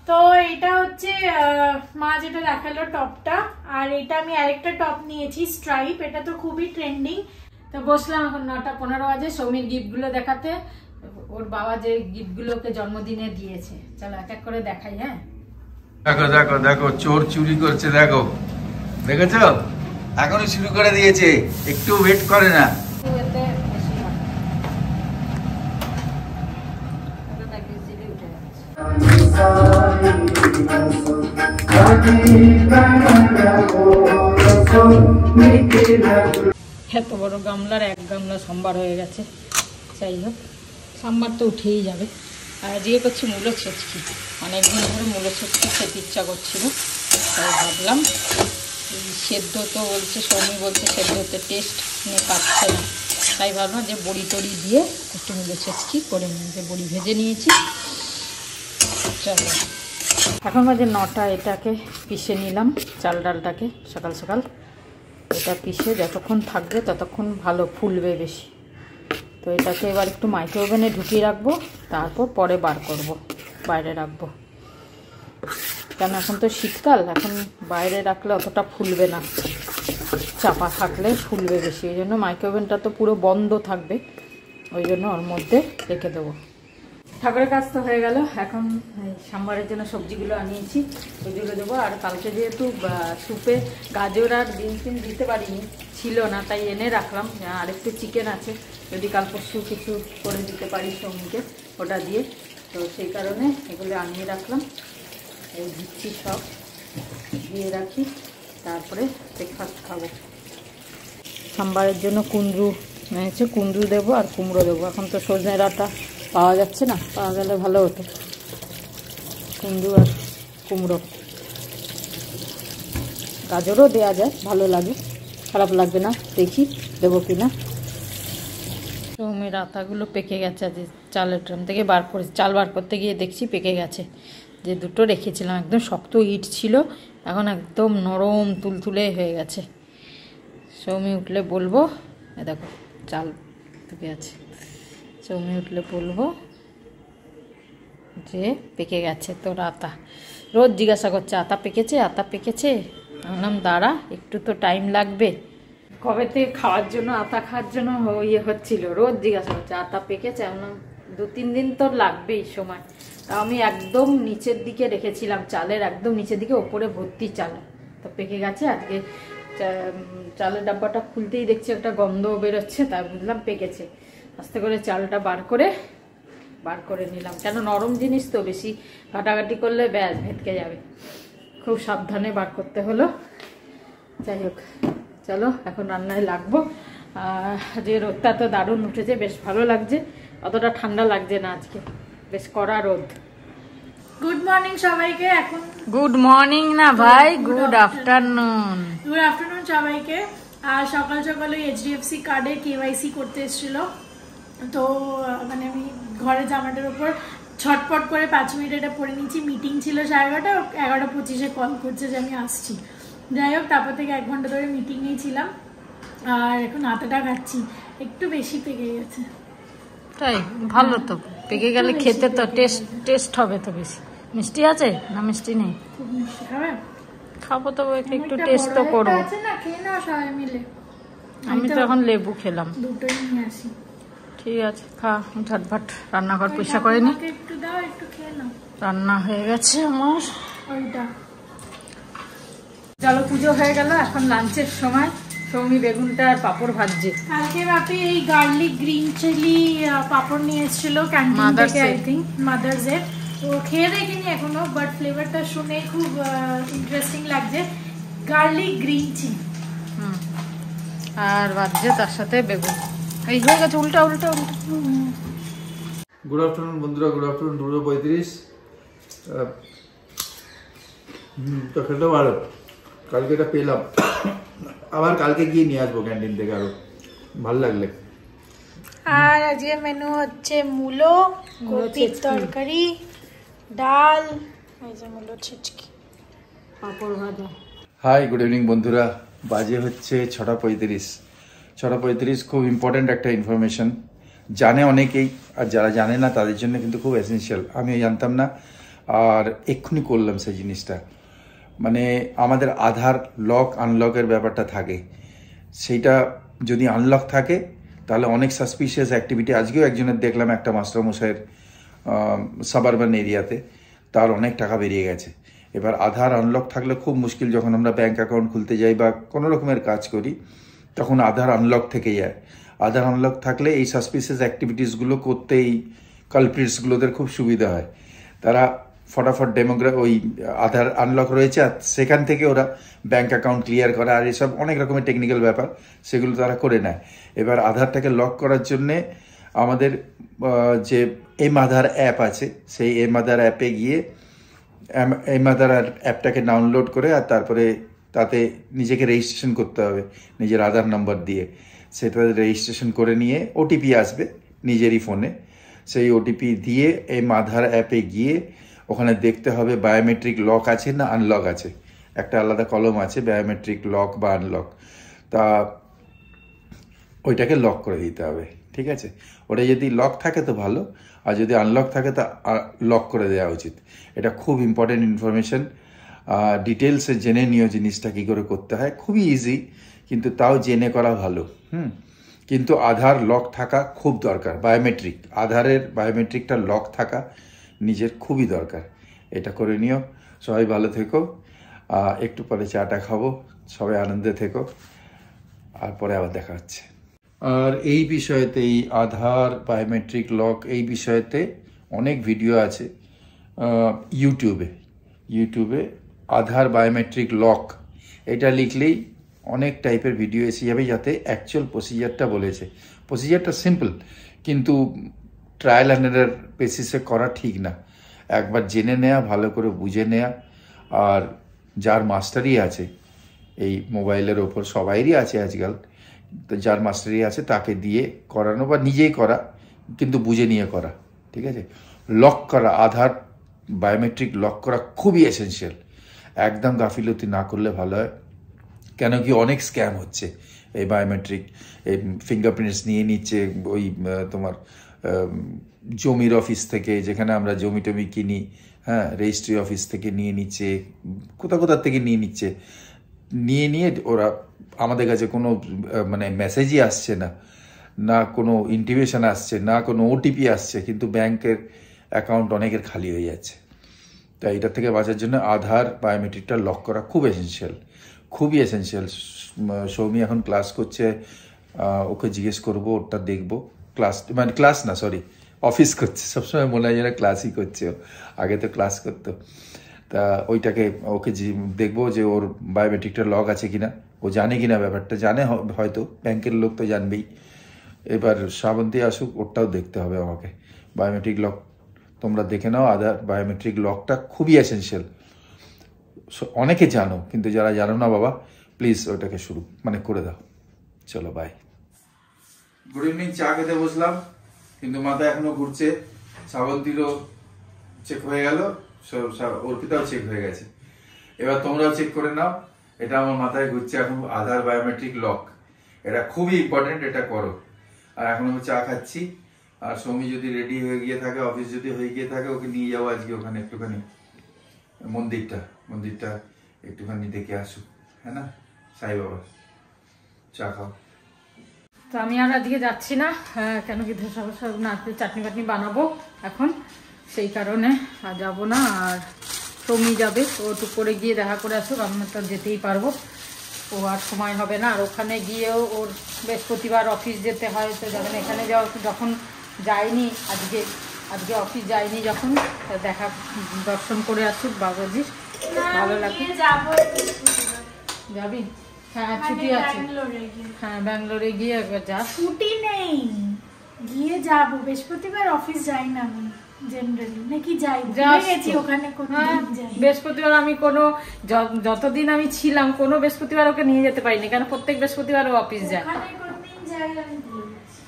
তো এটা হচ্ছে মা যেটা দেখালো টপটা, আর এটা আমি আরেকটা টপ নিয়েছি স্ট্রাইপ, এটা তো খুবই ট্রেন্ডিং। তো বসলাম এখন 9:15 বাজে সৌমির গিফটগুলো দেখাতে, ওর বাবা যে গিফটগুলোকে জন্মদিনে দিয়েছে। চলো এক এক করে দেখাই। হ্যাঁ দেখো দেখো দেখো, চোর চুরি করছে, দেখো দেখেছো, এখনই শুরু করে দিয়েছে, একটু ওয়েট করে না। এত বড় গামলার 1 গামলা সম্বার হয়ে গেছে। যাই হোক, সম্বার তো উঠেই যাবে। আর আজকে করছি মূলো ছেচকি, অনেকদিন ধরে মূলো ছেচকি খেতে ইচ্ছা করছিল, তাই ভাবলাম সেদ্ধ তো বলছে, সৌমি বলছে সেদ্ধ হতে টেস্ট নিয়ে পাচ্ছে না, তাই ভাবলাম যে বড়ি টড়ি দিয়ে একটু মূলো ছেচকি করে নিই। যে বড়ি ভেজে নিয়েছি। চলো এখন বাজে 9টা, এটাকে পিষে নিলাম চাল ডালটাকে সকাল সকাল। এটা পিষে যতক্ষণ থাকবে ততক্ষণ ভালো ফুলবে বেশি। তো এটাকে এবার একটু মাইক্রো ওভেনে ঢুকিয়ে রাখবো, তারপর পরে বার করব, বাইরে রাখবো। কেন এখন তো শীতকাল, এখন বাইরে রাখলে অতটা ফুলবে না, চাপা থাকলে ফুলবে বেশি। ওই জন্য মাইক্রো ওভেনটা তো পুরো বন্ধ থাকবে, ওই জন্য ওর মধ্যে রেখে দেবো। ঠাকুরের কাজ তো হয়ে গেল, এখন সাম্বারের জন্য সবজিগুলো আনিয়েছি, ওইগুলো দেবো। আর কালকে যেহেতু স্যুপে গাজর আর বিনস দিতে পারিনি, ছিল না, তাই এনে রাখলাম। আর একটু চিকেন আছে, যদি কাল পরশু কিছু করে দিতে পারি সৌমিকে ওটা দিয়ে, তো সেই কারণে এগুলো আনিয়ে রাখলাম। এই দিচ্ছি, সব দিয়ে রাখি, তারপরে ব্রেকফাস্ট খাবো। সাম্বারের জন্য কুঁদরু এনেছে, কুঁদরু দেবো আর কুমড়ো দেবো। এখন তো সজনে ডাঁটা পাওয়া যাচ্ছে না, পাওয়া গেলে ভালো হতো। কুমড়ো আর কুমড়ো, গাজরও দেওয়া যায়, ভালো লাগে, খারাপ লাগবে না। দেখি দেবো কিনা। সৌমির আতাগুলো পেকে গেছে, আজ চালের ড্রাম থেকে বার করে চাল বার করতে গিয়ে দেখছি পেকে গেছে। যে দুটো রেখেছিলাম একদম শক্ত ইট ছিল, এখন একদম নরম তুলতুলে হয়ে গেছে। সৌমি উঠলে বলবো, দেখো চাল পেকে আছে, সৌমি উঠলে বলবো যে পেকে গেছে তোর আতা। রোজ জিজ্ঞাসা করছে আতা পেকেছে, আতা পেকেছে। বললাম দাঁড়া, একটু তো টাইম লাগবে। কবে থেকে খাওয়ার জন্য, আতা খাওয়ার জন্য ইয়ে হচ্ছিল, রোজ জিজ্ঞাসা করছে আতা পেকেছে। বললাম 2-3 দিন তো লাগবেই সময়। তা আমি একদম নিচের দিকে রেখেছিলাম, চালের একদম নিচের দিকে, ওপরে ভর্তি চাল, তো পেকে গেছে। আজকে চালের ডাব্বাটা খুলতেই দেখছি একটা গন্ধ বেরোচ্ছে, তাই বুঝলাম পেকেছে। আস্তে করে চালটা বার করে নিলাম, কেন নরম জিনিস তো বেশি ঘাটাঘাটি করলে ব্যাস ভেতকে যাবে, খুব সাবধানে বার করতে হলো। যাই হোক, চলো এখন রান্নায় লাগবো। যে রোদটা তো দারুণ উঠেছে, বেশ ভালো লাগছে, অতটা ঠান্ডা লাগছে না আজকে, বেশ কড়া রোদ। গুড মর্নিং সবাইকে। এখন গুড মর্নিং না ভাই, গুড আফটারনুন। গুড আফটারনুন সবাইকে। আর সকাল সকালে HDFC কার্ডে KYC করতে এসেছিল, তো মানে আমি ঘরে জামাটার উপর ছটপট করে 5 মিনিট এটা পরে নিয়েছি। মিটিং ছিল 11:30, 11:25 কল করছে যে আমি আসছি। যাই হোক, তারপর থেকে 1 ঘন্টা ধরে মিটিংয়েই ছিলাম। আর এখন আতাটা খাচ্ছি, একটু বেশি পেকে গেছে। তাই ভালো তো, পেকে গেলে খেতে তো টেস্ট হবে তো বেশি। মিষ্টি আছে না? মিষ্টি নেই, খুব মিষ্টি খাবে? খাবো তো, একটু টেস্ট তো করবো। খেয়ে নাও সবাই মিলে। আমি তো এখন লেবু খেলাম, দুটোই নিয়ে আসি। ঠিক আছে, খা, ঝটপট রান্নাঘর পরিষ্কার করে নি। একটু দাও, একটু খেয়ে নাও। রান্না হয়ে গেছে আমার। ওইটা চলো, পুজো হয়ে গেল, এখন লাঞ্চের সময়। সৌমি বেগুনটা আর পাপড় ভাজছে। কালকে বাপি এই গার্লিক গ্রিন চিলি পাপড় নিয়ে এসেছিল ক্যান্টিন থেকে, আই থিঙ্ক মাদার্সের। তো খেয়ে দেখিনি এখনো, বাট ফ্লেভারটা শুনে খুব ইন্টারেস্টিং লাগছে। গার্লিক গ্রিন চিলি আর ভাজছে, তার সাথে বেগুন। এই হয়ে গেছে, উল্টা উল্টা উল্টা। গুড আফটারনুন বন্ধুরা, গুড আফটারনুন। 2:35 তো খেতে ভালো, কালকে এটা পেলাম, আবার কালকে গিয়ে নিয়ে আসবো ক্যান্টিন থেকে আরো ভালো লাগলে। আর আজকে মেনু হচ্ছে মূলো, কপির তরকারি, ডাল, এই যে মূলো ছেচকি, পাপড় ভাজা। হাই, গুড ইভিনিং বন্ধুরা। বাজে হচ্ছে 6:35। 6:35 খুব ইম্পর্ট্যান্ট একটা ইনফরমেশন, জানে অনেকেই, আর যারা জানে না তাদের জন্য কিন্তু খুব এসেন্সিয়াল। আমিও জানতাম না, আর এক্ষুনি করলাম সেই জিনিসটা। মানে আমাদের আধার লক আনলকের ব্যাপারটা থাকে, সেইটা যদি আনলক থাকে তাহলে অনেক সাসপিশিয়াস অ্যাক্টিভিটি, আজকেও একজনের দেখলাম একটা মাস্টারমশাইয়ের সাবারবান এরিয়াতে, তার অনেক টাকা বেরিয়ে গেছে। এবার আধার আনলক থাকলে খুব মুশকিল, যখন আমরা ব্যাঙ্ক অ্যাকাউন্ট খুলতে যাই বা কোনো রকমের কাজ করি তখন আধার আনলক থেকে যায়। আধার আনলক থাকলে এই সাসপিশিয়াস অ্যাক্টিভিটিসগুলো করতে এই কালপ্রিটসগুলোদের খুব সুবিধা হয়। তারা ফটাফট ওই আধার আনলক রয়েছে আর সেখান থেকে ওরা ব্যাঙ্ক অ্যাকাউন্ট ক্লিয়ার করে আর এসব অনেক রকমের টেকনিক্যাল ব্যাপার, সেগুলো তারা করে নেয়। এবার আধারটাকে লক করার জন্যে আমাদের যে এম আধার অ্যাপ আছে, সেই এম আধার অ্যাপে গিয়ে এম আধার অ্যাপটাকে ডাউনলোড করে আর তারপরে তাতে নিজেকে রেজিস্ট্রেশন করতে হবে নিজের আধার নাম্বার দিয়ে। সেটা রেজিস্ট্রেশন করে নিয়ে ওটিপি আসবে নিজেরই ফোনে, সেই ওটিপি দিয়ে এম আধার অ্যাপে গিয়ে ওখানে দেখতে হবে বায়োমেট্রিক লক আছে না আনলক আছে, একটা আলাদা কলম আছে বায়োমেট্রিক লক বা আনলক, তা ওইটাকে লক করে দিতে হবে। ঠিক আছে, ওটা যদি লক থাকে তো ভালো, আর যদি আনলক থাকে তা লক করে দেওয়া উচিত। এটা খুব ইম্পর্টেন্ট ইনফরমেশন, ডিটেলসে জেনে নিও জিনিসটা কী করে করতে হয়। খুবই ইজি, কিন্তু তাও জেনে করা ভালো। কিন্তু আধার লক থাকা খুব দরকার, বায়োমেট্রিক আধারের বায়োমেট্রিকটা লক থাকা নিজের খুবই দরকার। এটা করে নিও। সবাই ভালো থেকো, একটু পরে চাটা খাবো, সবাই আনন্দে থেকো, আর পরে আবার দেখা হচ্ছে। আর এই বিষয়েতে, এই আধার বায়োমেট্রিক লক এই বিষয়েতে অনেক ভিডিও আছে ইউটিউবে আধার বায়োমেট্রিক লক এটা লিখলেই অনেক টাইপের ভিডিও এসে যাবে, যাতে অ্যাকচুয়াল প্রসিজারটা বলেছে। প্রসিজারটা সিম্পল, কিন্তু ট্রায়াল অ্যান্ড এরর বেসিসে করা ঠিক না। একবার জেনে নেওয়া, ভালো করে বুঝে নেওয়া, আর যার মাস্টারি আছে এই মোবাইলের ওপর, সবাইরই আছে আজকাল, তো যার মাস্টারি আছে তাকে দিয়ে করানো বা নিজেই করা, কিন্তু বুঝে নিয়ে করা। ঠিক আছে, লক করা, আধার বায়োমেট্রিক লক করা খুবই এসেনশিয়াল। একদম গাফিলতি না করলে ভালো হয়, কেন কি অনেক স্ক্যাম হচ্ছে। এই বায়োমেট্রিক এই ফিঙ্গারপ্রিন্টস নিয়ে নিচ্ছে ওই তোমার জমির অফিস থেকে, যেখানে আমরা জমি টমি কিনি, হ্যাঁ, রেজিস্ট্রি অফিস থেকে নিয়ে নিচ্ছে, কোথা থেকে নিয়ে ওরা আমাদের কাছে কোনো মানে মেসেজই আসছে না, না কোনো ইন্টিমেশন আসছে, না কোনো ওটিপি আসছে, কিন্তু ব্যাংকের অ্যাকাউন্ট অনেকের খালি হয়ে যাচ্ছে। তাই এটার থেকে বাঁচার জন্য আধার বায়োমেট্রিকটা লক করা খুব এসেনশিয়াল, খুবই এসেনশিয়াল। সৌমি এখন ক্লাস করছে, ওকে জিজ্ঞেস করবো, ওটা দেখবো। ক্লাস না, সরি, অফিস করছে। সবসময় মনে হয় যেন ক্লাসই করছে, আগে তো ক্লাস করতো। তা ওইটাকে ওকে দেখবো যে ওর বায়োমেট্রিকটা লক আছে কিনা, ও জানে কিনা ব্যাপারটা। জানে হয়তো, ব্যাংকের লোক তো জানবেই। এবার শ্রাবন্তী আসুক, ওরটাও দেখতে হবে আমাকে। বায়োমেট্রিক লক তোমরা দেখে নাও, আধার বায়োমেট্রিক লকটা খুবই এসেনশিয়াল। অনেকে জানো, কিন্তু যারা জানো না বাবা, প্লিজ ওটাকে করে দাও। চলো, বাই। Good evening. চা খেতে বসলাম, কিন্তু মাথা এখনো ঘুরছে। শ্রাবন্তীরও চেক হয়ে গেল, অর্পিতাও চেক হয়ে গেছে। এবার তোমরাও চেক করে নাও। এটা আমার মাথায় ঘুরছে এখন, আধার বায়োমেট্রিক লক, এটা খুবই ইম্পর্টেন্ট, এটা করো। আর এখন আমি চা খাচ্ছি, আর সৌমি যদি রেডি হয়ে গিয়ে থাকে, অফিস যদি হয়ে গিয়ে থাকে, ওকে নিয়ে যাবো আজকে ওখানে একটুখানি মন্দিরটা একটুখানি দেখে আসুক, হ্যাঁ না সাই বাবা। চা খাও। তো আমি আর আজকে যাচ্ছি না, কেন কি ধোসা চাটনি বাটনি বানাবো এখন, সেই কারণে আর যাবো না। আর সৌমি যাবে, ও টুক করে গিয়ে দেখা করে আসুক, আমি তো যেতেই পারবো, ও আর সময় হবে না। আর ওখানে গিয়েও ওর বৃহস্পতিবার অফিস যেতে হয়, তো যখন এখানে যখন যাইনি, আজকে অফিস যাইনি যখন, দর্শন করে আসুক বাবাজির, ভালো লাগে। যাবি? হ্যাঁ, ছুটি আছে। হ্যাঁ, ব্যাঙ্গালোরে গিয়ে একবার যা। ছুটি নেই, গিয়ে যাবো। বৃহস্পতিবার অফিস যাই না আমি জেনারেলি, নাকি যাই গেছি ওখানে। বৃহস্পতিবার আমি যতদিন আমি ছিলাম কোনো বৃহস্পতিবার ওকে নিয়ে যেতে পারিনি, কারণ প্রত্যেক বৃহস্পতিবার ও অফিস যায়।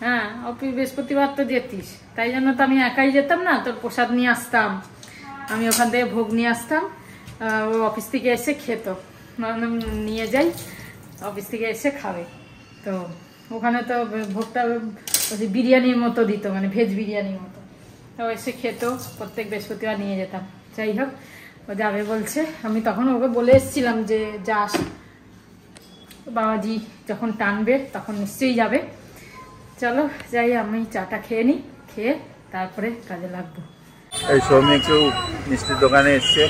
হ্যাঁ, অফিস বৃহস্পতিবার তো যেতিস, তাই জন্য তো আমি একাই যেতাম না, তোর প্রসাদ নিয়ে আসতাম, আমি ওখান থেকে ভোগ নিয়ে আসতাম, ও অফিস থেকে এসে খেত, নিয়ে যাই, অফিস থেকে এসে খাবে। তো ওখানে তো ভোগটা বিরিয়ানির মতো দিত, মানে ভেজ বিরিয়ানির মতো, তো এসে খেত, প্রত্যেক বৃহস্পতিবার নিয়ে যেতাম। যাই হোক ও যাবে বলছে, আমি তখন ওকে বলে এসেছিলাম যে যাস, বাবাজি যখন টানবে তখন নিশ্চয়ই যাবে। চলো যাই, আমি চাটা খেয়ে নিই, খেয়ে তারপরে কাজে লাগবো। এই সৌমি একটু মিষ্টির দোকানে এসছে,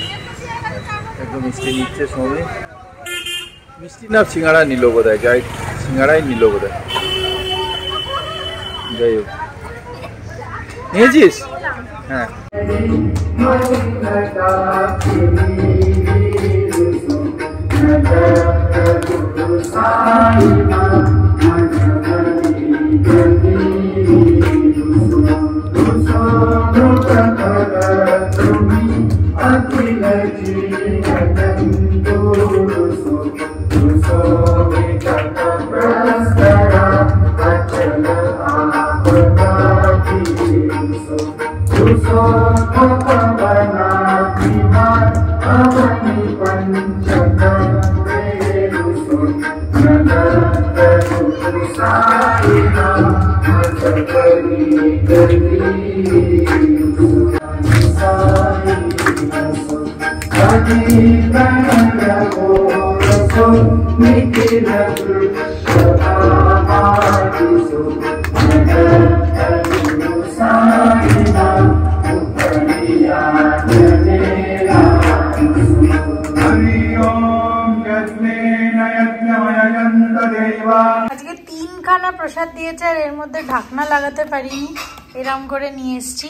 একটু মিষ্টি নিচ্ছে সৌমি। মিষ্টি না সিঙ্গাড়া নিল বোধহয়, যাই সিঙ্গাড়াই নিল বোধহয়। যাই হোক, নিয়েছিস? হ্যাঁ। আজকে 3খানা প্রসাদ দিয়েছে আর এর মধ্যে ঢাকনা লাগাতে পারিনি, এরম করে নিয়ে এসছি।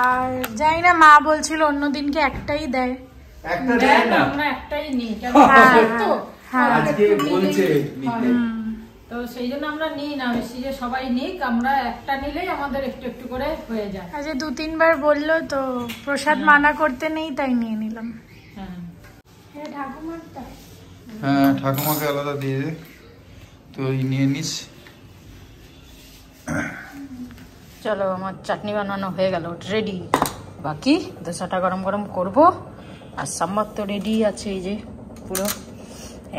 আর জানি না, মা বলছিল অন্যদিনকে একটাই দেয়, একটা দেয় না, আমরা একটাই নিই তো আজকে বলছে নিতে। তো সেই জন্য আমরা নিই না বেশি, যে সবাই নিক, আমরা একটা নিলেই আমাদের একটু একটু করে হয়ে যায়। আজকে 2-3বার বললো তো প্রসাদ মানা করতে নেই, তাই নিয়ে নিলাম। হ্যাঁ ঠাকুমারটা, হ্যাঁ ঠাকুমাকে আলাদা দিয়ে দে, তো নিয়ে নিস। চলো, আমার চাটনি বানানো হয়ে গেল, রেডি। বাকি দোসাটা গরম গরম করব, আর সাম্বার তো রেডি আছে, এই যে পুরো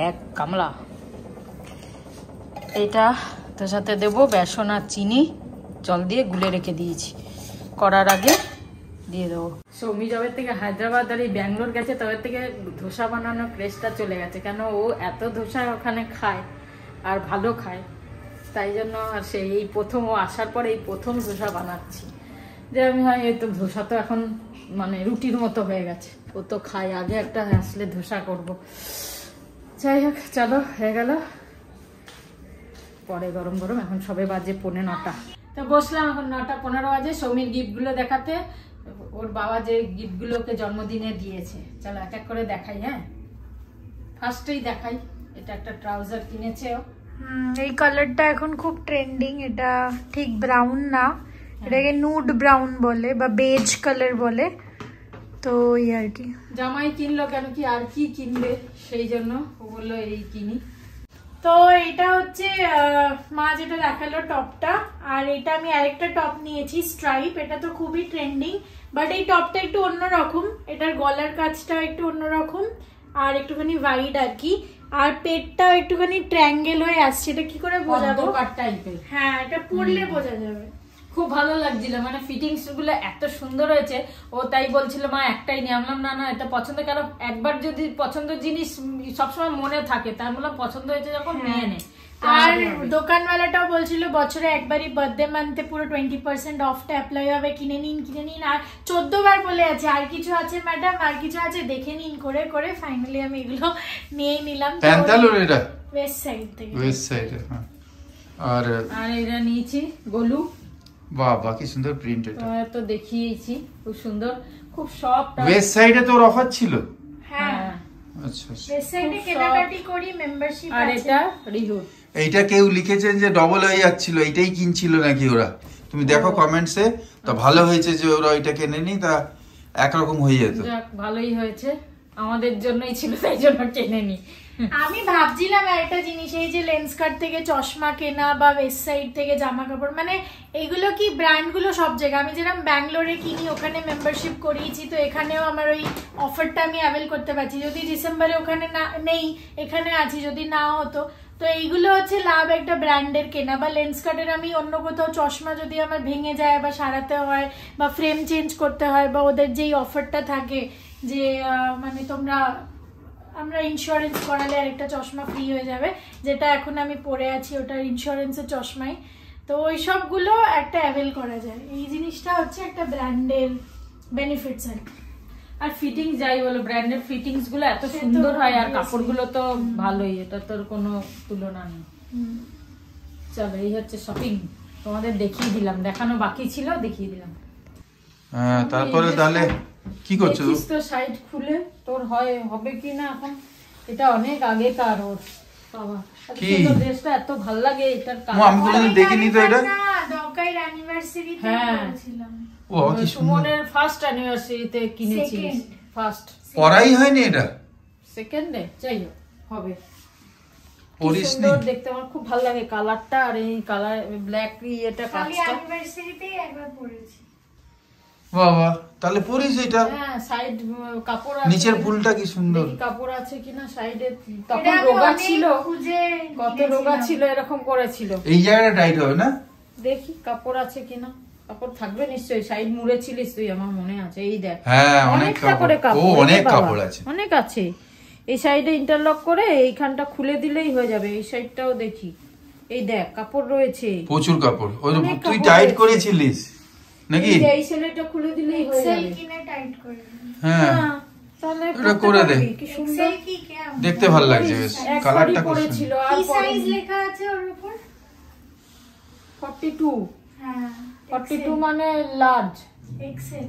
এক গামলা। এটা দোসাতে দেবো বেসন আর চিনি, জল দিয়ে গুলে রেখে দিয়েছি, করার আগে দিয়ে দেবো। সৌমি যবে থেকে হায়দ্রাবাদ আর এই ব্যাঙ্গালোর গেছে তবে থেকে ধোসা বানানোর ক্রেজটা চলে গেছে, কেন ও এত ধোসা ওখানে খায় আর ভালো খায়, তাই জন্য। আর সেই এই প্রথম ও আসার পরে এই প্রথম ধোসা বানাচ্ছি, যে আমি হয় এই তো ধোসা তো এখন মানে রুটির মতো হয়ে গেছে, ও তো খায়, আগে একটা আসলে ধোসা করব। যাই হোক, চলো হয়ে গেল, পরে গরম গরম। এখন সবে বাজে 9:45, তো বসলাম এখন 9:15 বাজে সৌমির গিফটগুলো দেখাতে, ওর বাবা যে গিফটগুলোকে জন্মদিনে দিয়েছে। চলো এক এক করে দেখাই। হ্যাঁ, ফার্স্টেই দেখাই, এটা একটা ট্রাউজার কিনেছে ও। এই কালারটা এখন খুব ট্রেন্ডিং, এটা ঠিক ব্রাউন না, এটাকে নুড ব্রাউন বলে বা বেজ কালার বলে, তো এই আর কি। জামাই কিনলো, কেন কি আর কি কিনবে, সেই জন্য ও বললো এই কিনি। তো এটা হচ্ছে মা যেটা দেখালো টপটা, আর এটা আমি আরেকটা টপ নিয়েছি স্ট্রাইপ, এটা তো খুবই ট্রেন্ডিং, বাট এই টপটা একটু অন্যরকম, এটার গলার কাজটা একটু অন্যরকম আর একটুখানি ওয়াইড আর কি, আর পেটটাও একটুখানি ট্রায়াঙ্গেল হয়ে আসছে। এটা কি করে বোঝাবো? টাইপের। হ্যাঁ, এটা পরলে বোঝা যাবে। খুব ভালো লাগছিল, মানে ফিটিংস গুলো এত সুন্দর হয়েছে, ও তাই বলছিল মা একটাই নিয়ে। আমলাম না না, এটা পছন্দ, কেন একবার যদি পছন্দ জিনিস সবসময় মনে থাকে, তাই বললাম পছন্দ হয়েছে যখন নিয়ে নে। আর দোকানওয়ালাটাও বলছিল বছরে একবারই বার্থডে মান্থে পুরো 20% অফটা অ্যাপ্লাই হবে, কিনে নিন কিনে নিন। আর 14 বার বলে আছে আর কিছু আছে ম্যাডাম, আর কিছু আছে দেখে নিন করে করে ফাইনালি আমি এগুলো নিয়েই নিলাম। প্যান্টালুন এটা ওয়েস্ট সাইড থেকে, ওয়েস্ট সাইডে। হ্যাঁ, আর এটা নিয়েছি গোলু। বাহ, কি সুন্দর প্রিন্ট এটা, তো দেখিয়েছি, খুব সুন্দর, খুব সফট। ওয়েস্ট সাইডে তোর অফার ছিল? হ্যাঁ, আচ্ছা। ওয়েস্ট সাইডে কেনাকাটি করি, মেম্বারশিপ আছে। আর এটা রিহুড। এইটা কেউ লিখেছেন যে ডবল হয়ে যাচ্ছিল, এইটাই কিনছিল নাকি ওরা, তুমি দেখো কমেন্টসে। তো ভালো হয়েছে যে ওরা ওইটা কেনেনি, তা একরকম হয়ে যেত। যাক, ভালোই হয়েছে, আমাদের জন্যই ছিল, তাই জন্য কেনেনি। আমি ভাবছিলাম একটা জিনিস, এই যে লেন্স কার্ট থেকে চশমা কেনা বা ওয়েস্ট সাইড থেকে জামা কাপড়, মানে এগুলো কি ব্র্যান্ডগুলো সব জায়গায়, আমি যেরকম ব্যাঙ্গালোরে কিনি ওখানে মেম্বারশিপ করিয়েছি, তো এখানেও আমার ওই অফারটা আমি অ্যাভেল করতে পারছি। যদি ডিসেম্বরে ওখানে না নেই, এখানে আছি, যদি না হতো তো এইগুলো হচ্ছে লাভ একটা ব্র্যান্ডের কেনা। বা লেন্স কার্টের আমি অন্য কোথাও চশমা যদি আমার ভেঙে যায় বা সারাতে হয় বা ফ্রেম চেঞ্জ করতে হয়, বা ওদের যেই অফারটা থাকে যে মানে আমরা ইন্স্যুরেন্স করালে আরেকটা চশমা ফ্রি হয়ে যাবে, যেটা এখন আমি পরে আছি ওটার ইন্স্যুরেন্সের চশমাই। তো ওই সবগুলো একটা অ্যাভেল করা যায়। এই জিনিসটা হচ্ছে একটা ব্র্যান্ডের বেনিফিটস আর কি। আর ফিটিংস যাই বলো, ব্র্যান্ডের ফিটিংস গুলো এত সুন্দর হয়, আর কাপড়গুলো তো ভালোই, এটা তোর কোনো তুলনা নেই। চলো, এই হচ্ছে শপিং, তোমাদের দেখিয়ে দিলাম, দেখানো বাকি ছিল, দেখিয়ে দিলাম। হ্যাঁ, তারপরে তাহলে কি করছো? দেখিস তো সাইড খুলে তোর হবে কি না এখন। এটা অনেক আগেকার ওর, বাবা কি ড্রেসটা এত ভালো লাগে, এটার আমি কোনোদিন দেখিনি তো এটা। দকাইর অ্যানিভার্সারিতে করেছিলাম। ও কি সুন্দর, সুমনের ফার্স্ট অ্যানিভার্সারিতে কিনেছিস। ফার্স্ট পরাই হয়নি এটা, সেকেন্ডে যাই হোক হবে। পরিস নি, সুন্দর দেখতে, আমার খুব ভালো লাগে কালারটা, আর এই কালার ব্ল্যাক এটা খালি কাজটা। অ্যানিভার্সারিতেই একবার পরেছি। বাবা তাহলে পরিস এটা। হ্যাঁ, সাইড কাপড় আছে, নিচের ফুলটা কি সুন্দর, দেখি কাপড় আছে কিনা সাইডে। তখন রোগা ছিল, কত রোগা ছিল, এরকম করেছিল। এই জায়গাটা টাইট হবে না, দেখি কাপড় আছে কিনা। কাপড় থাকবে নিশ্চয়ই, সাইড মুড়েছিলিস তুই, আমার মনে আছে। এই দেখ, হ্যাঁ অনেক অনেকটা করে কাপড়, ও কাপড়, অনেক বাবা, কাপড় আছে, অনেক আছে। এই সাইডে ইন্টারলক করে এইখানটা খুলে দিলেই হয়ে যাবে। এই সাইডটাও দেখি, এই দেখ কাপড় রয়েছে, প্রচুর কাপড়। ওই অনেক তুই কাপড় টাইট রয়েছে। করেছিলিস নাকি? এই সেলাইটা খুলে দিলেই হয়ে সেল যাবে। কিনে টাইট করে হ্যাঁ তাহলে এটা করে দে, কি সুন্দর সেল কি কেমন দেখতে ভালো লাগছে বেশ, কালারটা খুব সুন্দর। করেছিল। আর কি সাইজ লেখা আছে ওর উপর? 42, হ্যাঁ 42 মানে লার্জ, এক্সেল।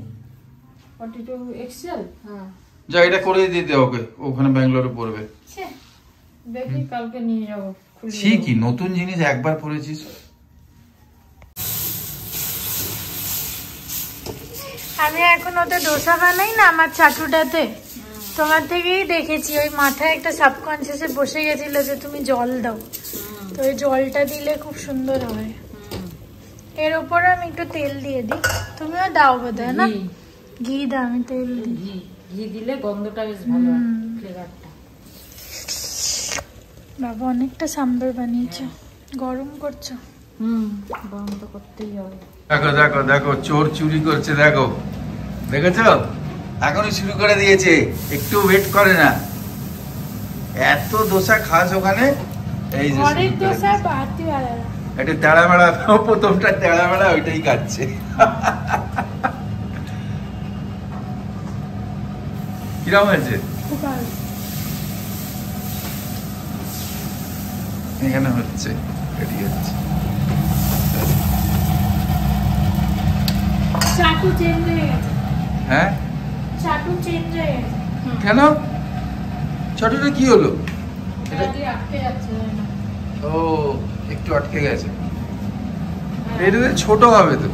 42 এক্সেল। হ্যাঁ, যা এটা করে দিতে ওকে, ওখানে ব্যাঙ্গালোরে পড়বে। দেখি কালকে নিয়ে যাবো, খুলে ঠিকই, নতুন জিনিস একবার পড়েছিস। আমি এখন ওতে ডোসা বানাই না আমার চাটুটাতে, তোমার থেকেই দেখেছি। ওই মাথায় একটা সাবকনসিয়াসে বসে গেছিল যে তুমি জল দাও, তো ওই জলটা দিলে খুব সুন্দর হয়। এর উপরে আমি একটু তেল দিয়ে দিই, তুমিও দাও বোধহয় না? ঘি দাও, আমি তেল দিই। ঘি দিলে গন্ধটা বেশ ভালো হয়, ফ্লেভারটা। বাবা অনেকটা সাম্বার বানিয়েছো, গরম করছো। গরম তো করতেই হবে। দেখো দেখো দেখো, চোর চুরি করছে, দেখো দেখেছো, এখনই শুরু করে দিয়েছে, একটু ওয়েট করে না। এত দোসা খাস ওখানে, এই যে ঘরের দোসা বাড়তি আলাদা। একটা তেড়া মেড়া, প্রথমটা তেড়া মেড়া, ওইটাই কাটছে। কিরম হয়েছে? খুব ভালো। এখানে হচ্ছে, রেডি হচ্ছে। চাটু চেঞ্জ হয়ে গেছে। হ্যাঁ, চাটু চেঞ্জ হয়ে গেছে। কেন? ছোটটা কি হলো? এটা দিয়ে আটকে যাচ্ছে না। ও একটু আটকে গেছে, এটা ছোট হবে তো।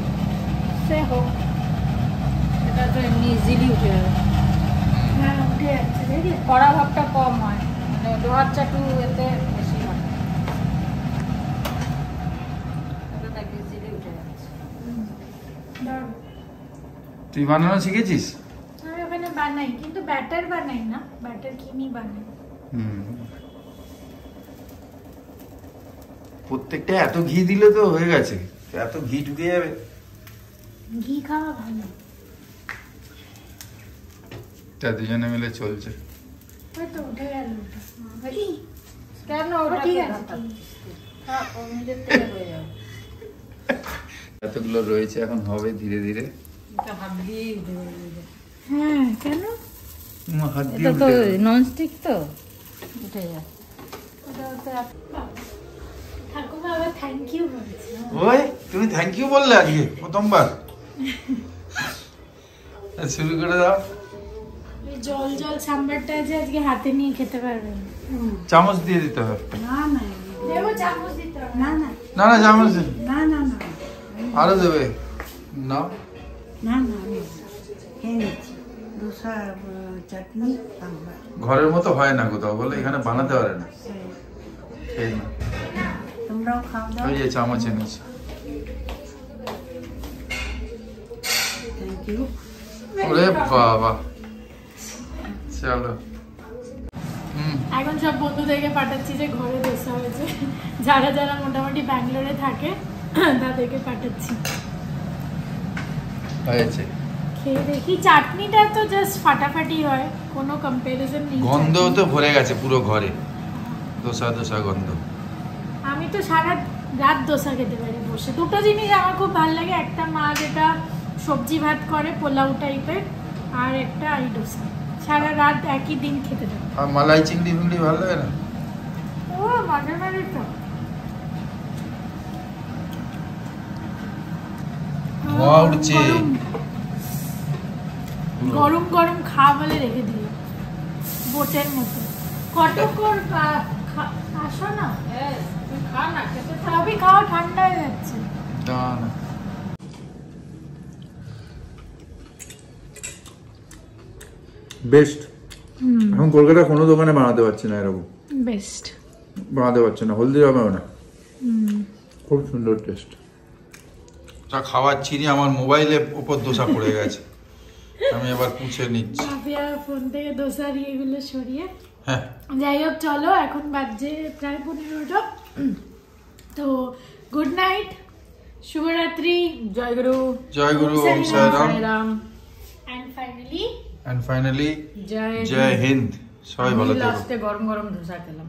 সে হোক, এটা তো এমনি ইজিলি উঠে যাবে। হ্যাঁ উঠে যাচ্ছে, দেখি কড়া ভাবটা কম হয়, মানে লোহার চাটু এতে বেশি হয়। এটা দেখ ইজিলি উঠে যাচ্ছে। তুই বানানো শিখেছিস? আমি ওখানে বানাই, কিন্তু ব্যাটার বানাই না, ব্যাটার কিনি বানাই। প্রত্যেকটা এত ঘি দিলে তো হয়ে গেছে, এত ঘি ঢুকে যাবে। ঘি খাওয়া ভালো। তা দুজনে মিলে চলছে। ওই তো উঠে গেল ওটা। কেন ও ওটা ঠিক ঠিক আছে, আছে, হ্যাঁ ও নিজের থেকে হয়ে যাবে। এতগুলো রয়েছে, এখন হবে ধীরে ধীরে। এটা হাত দিয়েই উঠে যাবে। হ্যাঁ কেন? হাত দিয়ে এটা তো উঠে যাবে। ননস্টিক তো উঠে যায়। ঠাকুমা আবার থ্যাংক ইউ বলেছে। ওই তুমি থ্যাংক ইউ বললে আজকে প্রথমবার? শুরু করে দাও। এই জল জল সাম্বারটা আছে, আজকে হাতে নিয়ে খেতে পারবেন। চামচ দিয়ে দিতে হবে। দেবো চামচ দিতে হবে? না না না না চামচ দিন। না না না আরো দেবে না? না না আমি খেয়ে নিচ্ছি। দোসা চাটনি সাম্বার ঘরের মতো হয় না কোথাও, বলে এখানে বানাতে পারে না। খেয়ে না, তোমরাও খাও দাও। ওই যে চামচ এনেছি। Thank you. ওরে বাবা, চলো এখন সব বন্ধুদেরকে পাঠাচ্ছি যে ঘরে দোসা হয়েছে, যারা যারা মোটামুটি ব্যাঙ্গালোরে থাকে তাদেরকে পাঠাচ্ছি। হয়েছে, খেয়ে দেখি। চাটনিটা তো জাস্ট ফাটাফাটি হয়, কোনো কম্পারিজন নেই। গন্ধ তো ভরে গেছে পুরো ঘরে, দোসা দোসা গন্ধ। আমি তো সারা রাত দোসা খেতে পারি বসে। দুটো জিনিস আমার খুব ভালো লাগে, একটা মা যেটা সবজি ভাত করে পোলাও টাইপের, আর একটা এই ডোসা। সারা রাত একই দিন খেতে পারি। আর মালাই চিংড়ি ফিংড়ি ভালো লাগে না? ও মাঝে মাঝে তো ধোঁয়া উঠছে। গরম গরম খাওয়া বলে রেখে দিল বোটের মতো। কতক্ষণ আসো না, খা না, খেতে থাক। সবই খাওয়া ঠান্ডা হয়ে যাচ্ছে। বেস্ট। এখন কলকাতা কোনো দোকানে বানাতে পারছে না এরকম, বেস্ট বানাতে পারছে না, হলদিরামেও না। খুব সুন্দর টেস্ট। তা খাওয়াচ্ছি নি, আমার মোবাইলের উপর দোসা পড়ে গেছে, আমি এবার পুছে নিচ্ছি। ফোন থেকে দোসার ইয়েগুলো সরিয়ে। হ্যাঁ, যাই হোক, চলো এখন বাজে প্রায় 15টা। তো গুড নাইট, শুভরাত্রি, জয় গুরু, জয় গুরু, ওম সাই রাম, and finally জয় হিন্দ। সবাই ভালো থেকো। লাস্টে গরম গরম ধোসা খেলাম।